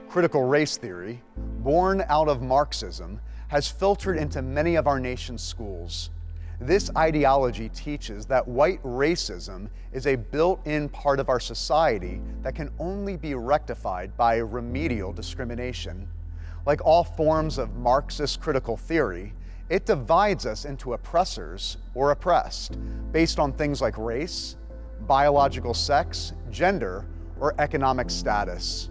Critical race theory, born out of Marxism, has filtered into many of our nation's schools. This ideology teaches that white racism is a built-in part of our society that can only be rectified by remedial discrimination. Like all forms of Marxist critical theory, it divides us into oppressors or oppressed based on things like race, biological sex, gender, or economic status.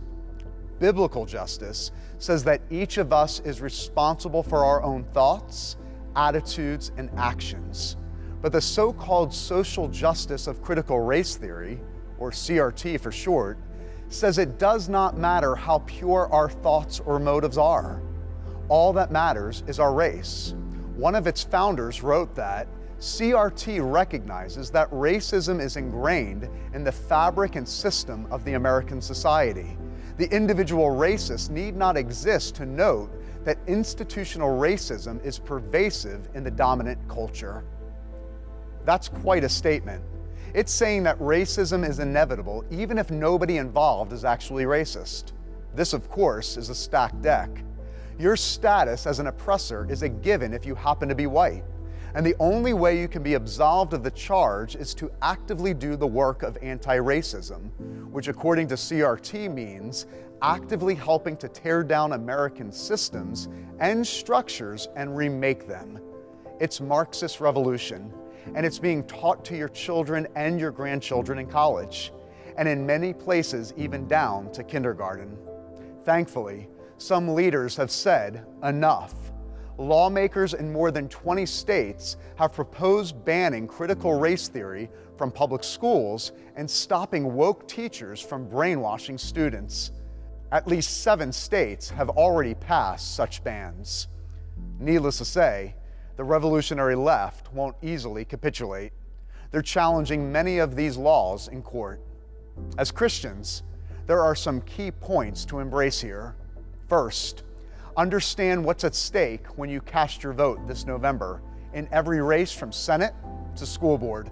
Biblical justice says that each of us is responsible for our own thoughts, attitudes, and actions. But the so-called social justice of critical race theory, or CRT for short, says it does not matter how pure our thoughts or motives are. All that matters is our race. One of its founders wrote that CRT recognizes that racism is ingrained in the fabric and system of the American society. The individual racist need not exist to note that institutional racism is pervasive in the dominant culture. That's quite a statement. It's saying that racism is inevitable even if nobody involved is actually racist. This, of course, is a stacked deck. Your status as an oppressor is a given if you happen to be white. And the only way you can be absolved of the charge is to actively do the work of anti-racism, which according to CRT means actively helping to tear down American systems and structures and remake them. It's Marxist revolution, and it's being taught to your children and your grandchildren in college, and in many places even down to kindergarten. Thankfully, some leaders have said enough. Lawmakers in more than 20 states have proposed banning critical race theory from public schools and stopping woke teachers from brainwashing students. At least 7 states have already passed such bans. Needless to say, the revolutionary left won't easily capitulate. They're challenging many of these laws in court. As Christians, there are some key points to embrace here. First, understand what's at stake when you cast your vote this November in every race from Senate to school board.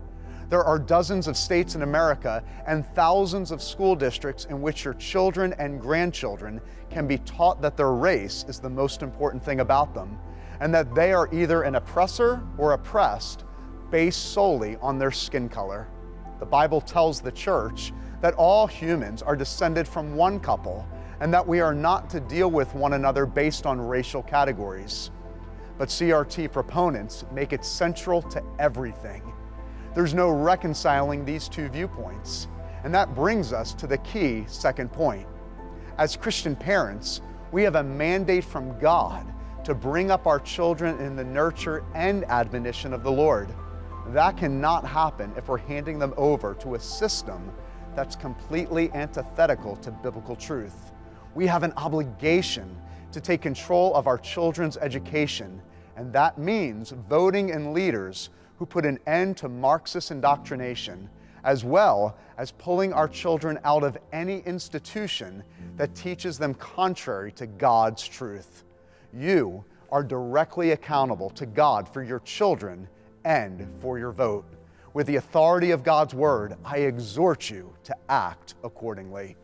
There are dozens of states in America and thousands of school districts in which your children and grandchildren can be taught that their race is the most important thing about them, and that they are either an oppressor or oppressed based solely on their skin color. The Bible tells the church that all humans are descended from one couple, and that we are not to deal with one another based on racial categories. But CRT proponents make it central to everything. There's no reconciling these two viewpoints, and that brings us to the key second point. As Christian parents, we have a mandate from God to bring up our children in the nurture and admonition of the Lord. That cannot happen if we're handing them over to a system that's completely antithetical to biblical truth. We have an obligation to take control of our children's education, and that means voting in leaders who put an end to Marxist indoctrination, as well as pulling our children out of any institution that teaches them contrary to God's truth. You are directly accountable to God for your children and for your vote. With the authority of God's word, I exhort you to act accordingly.